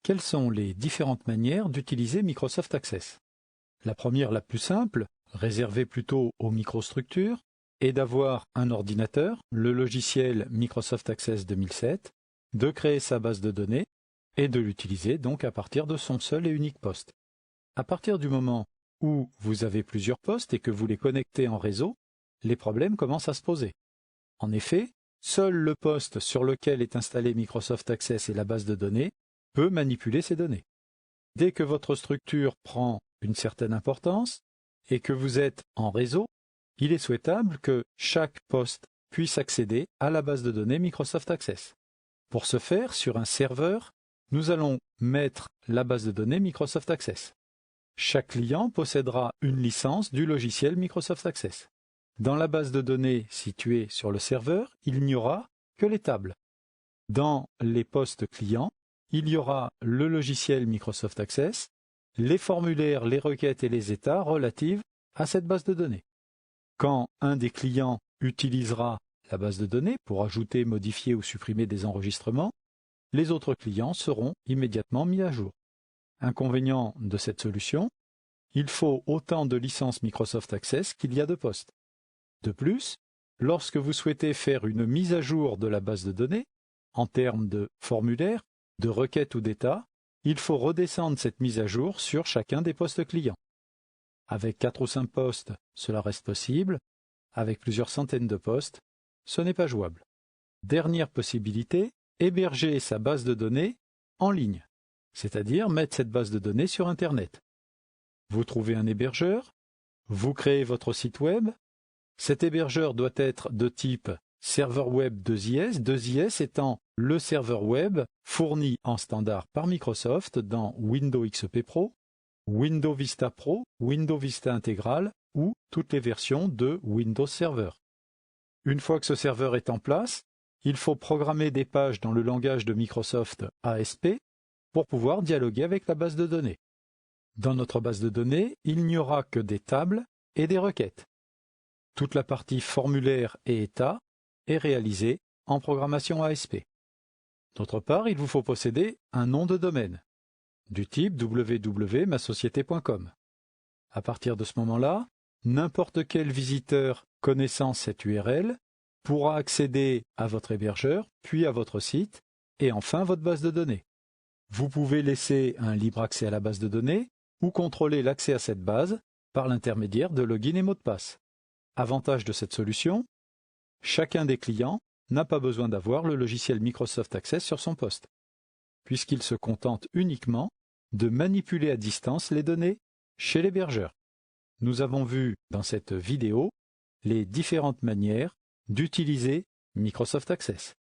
quelles sont les différentes manières d'utiliser Microsoft Access? La première, la plus simple, réservée plutôt aux microstructures, est d'avoir un ordinateur, le logiciel Microsoft Access 2007, de créer sa base de données et de l'utiliser donc à partir de son seul et unique poste. À partir du moment où vous avez plusieurs postes et que vous les connectez en réseau, les problèmes commencent à se poser. En effet, seul le poste sur lequel est installé Microsoft Access et la base de données peut manipuler ces données. Dès que votre structure prend une certaine importance et que vous êtes en réseau, il est souhaitable que chaque poste puisse accéder à la base de données Microsoft Access. Pour ce faire, sur un serveur, nous allons mettre la base de données Microsoft Access. Chaque client possédera une licence du logiciel Microsoft Access. Dans la base de données située sur le serveur, il n'y aura que les tables. Dans les postes clients, il y aura le logiciel Microsoft Access, les formulaires, les requêtes et les états relatifs à cette base de données. Quand un des clients utilisera la base de données pour ajouter, modifier ou supprimer des enregistrements, les autres clients seront immédiatement mis à jour. Inconvénient de cette solution, il faut autant de licences Microsoft Access qu'il y a de postes. De plus, lorsque vous souhaitez faire une mise à jour de la base de données, en termes de formulaire, de requête ou d'état, il faut redescendre cette mise à jour sur chacun des postes clients. Avec 4 ou 5 postes, cela reste possible. Avec plusieurs centaines de postes, ce n'est pas jouable. Dernière possibilité, héberger sa base de données en ligne, c'est-à-dire mettre cette base de données sur Internet. Vous trouvez un hébergeur, vous créez votre site web. Cet hébergeur doit être de type serveur web 2IS, 2IS étant le serveur web fourni en standard par Microsoft dans Windows XP Pro, Windows Vista Pro, Windows Vista Intégral ou toutes les versions de Windows Server. Une fois que ce serveur est en place, il faut programmer des pages dans le langage de Microsoft ASP pour pouvoir dialoguer avec la base de données. Dans notre base de données, il n'y aura que des tables et des requêtes. Toute la partie formulaire et état est réalisée en programmation ASP. D'autre part, il vous faut posséder un nom de domaine, du type www.masociété.com. À partir de ce moment-là, n'importe quel visiteur connaissant cette URL pourra accéder à votre hébergeur, puis à votre site, et enfin votre base de données. Vous pouvez laisser un libre accès à la base de données ou contrôler l'accès à cette base par l'intermédiaire de login et mot de passe. Avantage de cette solution, chacun des clients n'a pas besoin d'avoir le logiciel Microsoft Access sur son poste, puisqu'il se contente uniquement de manipuler à distance les données chez l'hébergeur. Nous avons vu dans cette vidéo les différentes manières d'utiliser Microsoft Access.